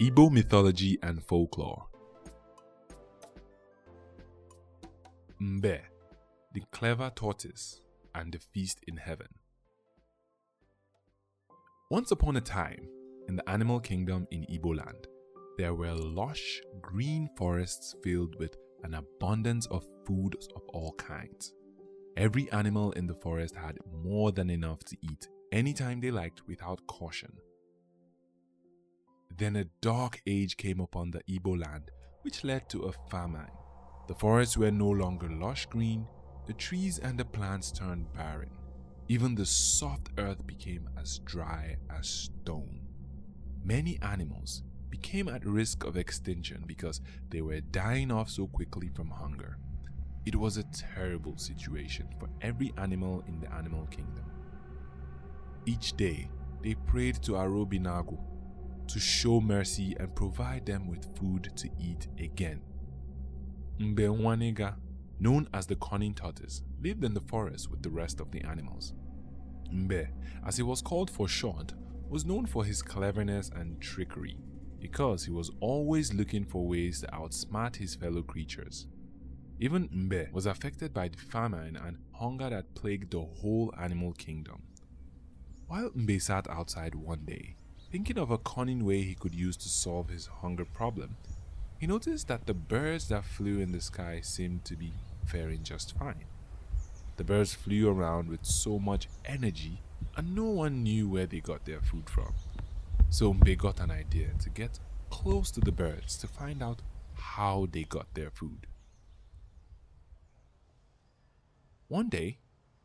Igbo mythology and folklore. Mbe, the clever tortoise, and the feast in heaven. Once upon a time, in the animal kingdom in Igbo land, there were lush, green forests filled with an abundance of food of all kinds. Every animal in the forest had more than enough to eat anytime they liked without caution. Then a dark age came upon the Igbo land, which led to a famine. The forests were no longer lush green, the trees and the plants turned barren. Even the soft earth became as dry as stone. Many animals became at risk of extinction because they were dying off so quickly from hunger. It was a terrible situation for every animal in the animal kingdom. Each day, they prayed to Arobinagu to show mercy and provide them with food to eat again. Mbe, known as the cunning tortoise, lived in the forest with the rest of the animals. Mbe, as he was called for short, was known for his cleverness and trickery because he was always looking for ways to outsmart his fellow creatures. Even Mbe was affected by the famine and hunger that plagued the whole animal kingdom. While Mbe sat outside one day, thinking of a cunning way he could use to solve his hunger problem, he noticed that the birds that flew in the sky seemed to be faring just fine. The birds flew around with so much energy and no one knew where they got their food from. So Mbe got an idea to get close to the birds to find out how they got their food. One day,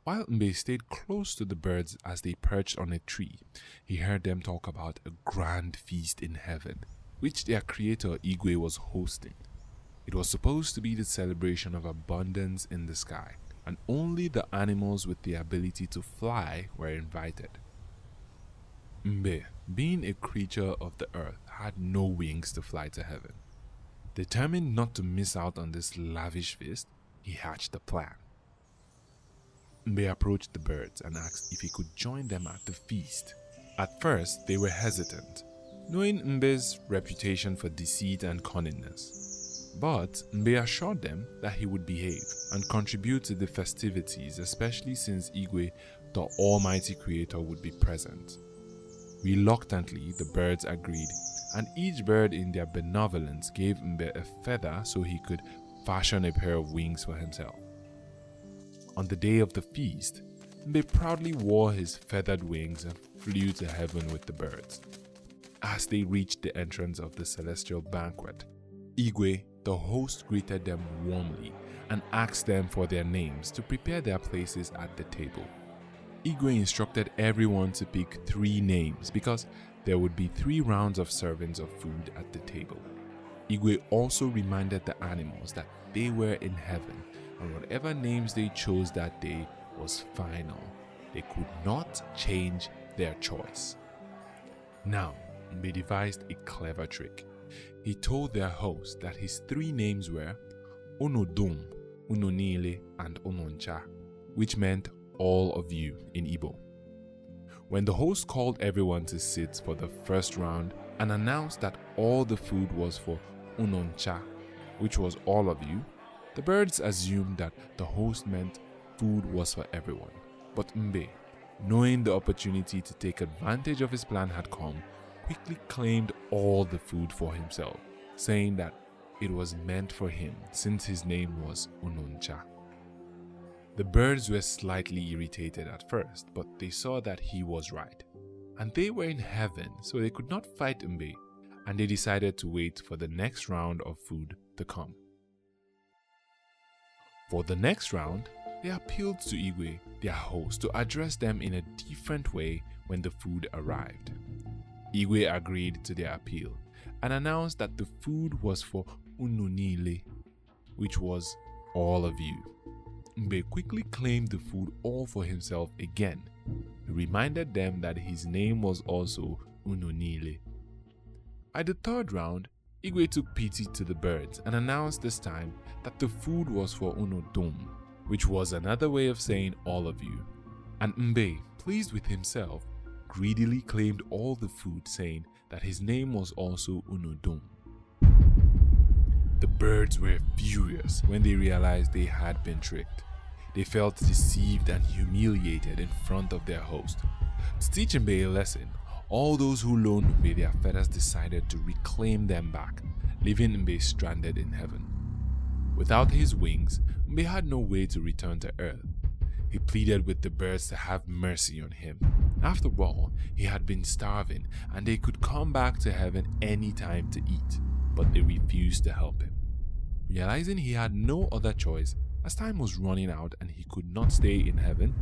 while Mbe stayed close to the birds as they perched on a tree, he heard them talk about a grand feast in heaven, which their creator Igwe was hosting. It was supposed to be the celebration of abundance in the sky, and only the animals with the ability to fly were invited. Mbe, being a creature of the earth, had no wings to fly to heaven. Determined not to miss out on this lavish feast, he hatched a plan. Mbe approached the birds and asked if he could join them at the feast. At first, they were hesitant, knowing Mbe's reputation for deceit and cunningness. But Mbe assured them that he would behave and contribute to the festivities, especially since Igwe, the almighty creator, would be present. Reluctantly, the birds agreed, and each bird in their benevolence gave Mbe a feather so he could fashion a pair of wings for himself. On the day of the feast, Mbe proudly wore his feathered wings and flew to heaven with the birds. As they reached the entrance of the celestial banquet, Igwe, the host, greeted them warmly and asked them for their names to prepare their places at the table. Igwe instructed everyone to pick 3 names because there would be 3 rounds of servings of food at the table. Igwe also reminded the animals that they were in heaven and whatever names they chose that day was final. They could not change their choice. Now, Mbe devised a clever trick. He told their host that his 3 names were Onodum, Unonile, and Ononcha, which meant all of you in Igbo. When the host called everyone to sit for the first round and announced that all the food was for Ononcha, which was all of you, the birds assumed that the host meant food was for everyone. But Mbe, knowing the opportunity to take advantage of his plan had come, quickly claimed all the food for himself, saying that it was meant for him since his name was Unoncha. The birds were slightly irritated at first, but they saw that he was right. And they were in heaven, so they could not fight Mbe, and they decided to wait for the next round of food to come. For the next round, they appealed to Igwe, their host, to address them in a different way when the food arrived. Igwe agreed to their appeal and announced that the food was for Ununile, which was all of you. Mbe quickly claimed the food all for himself again. He reminded them that his name was also Ununile. By the third round, Igwe took pity to the birds and announced this time that the food was for Unodum, which was another way of saying all of you. And Mbe, pleased with himself, greedily claimed all the food, saying that his name was also Unodum. The birds were furious when they realized they had been tricked. They felt deceived and humiliated in front of their host. To teach Mbe a lesson, all those who loaned Mbe their feathers decided to reclaim them back, leaving Mbe stranded in heaven. Without his wings, Mbe had no way to return to earth. He pleaded with the birds to have mercy on him. After all, he had been starving and they could come back to heaven any time to eat, but they refused to help him. Realizing he had no other choice, as time was running out and he could not stay in heaven,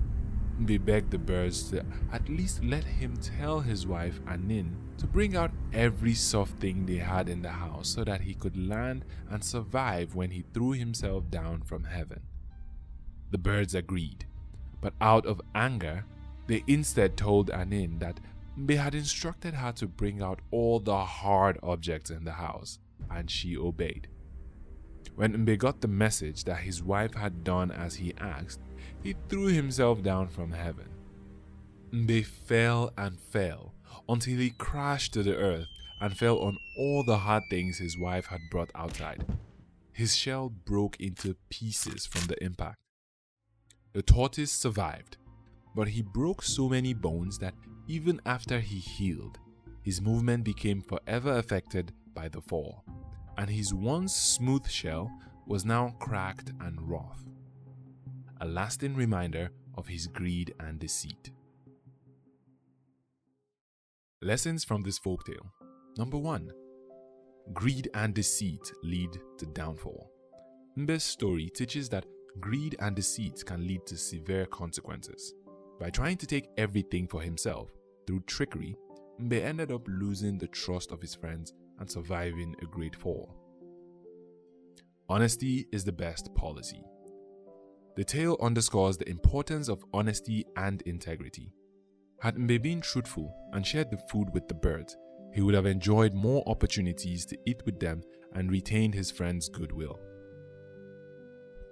Mbe begged the birds to at least let him tell his wife Anin to bring out every soft thing they had in the house so that he could land and survive when he threw himself down from heaven. The birds agreed, but out of anger, they instead told Anin that Mbe had instructed her to bring out all the hard objects in the house, and she obeyed. When Mbe got the message that his wife had done as he asked, he threw himself down from heaven. Mbe fell and fell until he crashed to the earth and fell on all the hard things his wife had brought outside. His shell broke into pieces from the impact. The tortoise survived, but he broke so many bones that even after he healed, his movement became forever affected by the fall, and his once smooth shell was now cracked and rough, a lasting reminder of his greed and deceit. Lessons from this folktale. Number 1. Greed and deceit lead to downfall. Mbe's story teaches that greed and deceit can lead to severe consequences. By trying to take everything for himself through trickery, Mbe ended up losing the trust of his friends and surviving a great fall. Honesty is the best policy. The tale underscores the importance of honesty and integrity. Had Mbe been truthful and shared the food with the birds, he would have enjoyed more opportunities to eat with them and retained his friends' goodwill.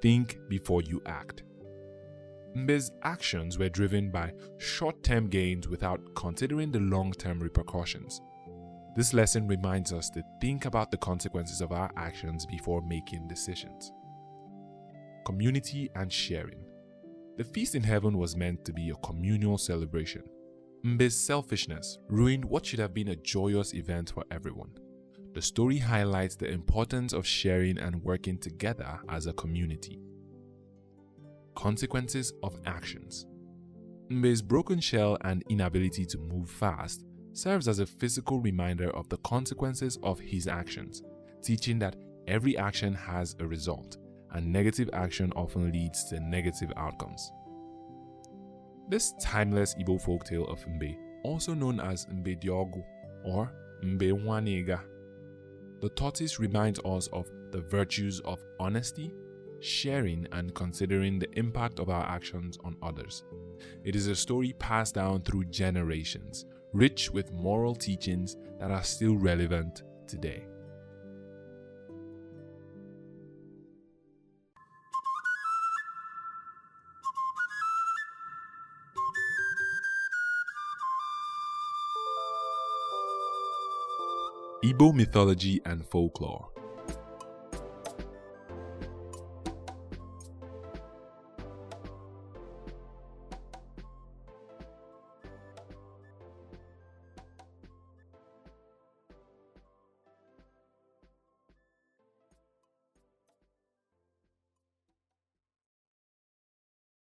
Think before you act. Mbe's actions were driven by short-term gains without considering the long-term repercussions. This lesson reminds us to think about the consequences of our actions before making decisions. Community and sharing. The feast in heaven was meant to be a communal celebration. Mbe's selfishness ruined what should have been a joyous event for everyone. The story highlights the importance of sharing and working together as a community. Consequences of actions. Mbe's broken shell and inability to move fast serves as a physical reminder of the consequences of his actions, teaching that every action has a result, and negative action often leads to negative outcomes. This timeless Igbo folktale of Mbe, also known as Mbe Diogu or Mbe Wanega, the tortoise reminds us of the virtues of honesty, sharing, and considering the impact of our actions on others. It is a story passed down through generations, rich with moral teachings that are still relevant today. Igbo mythology and folklore.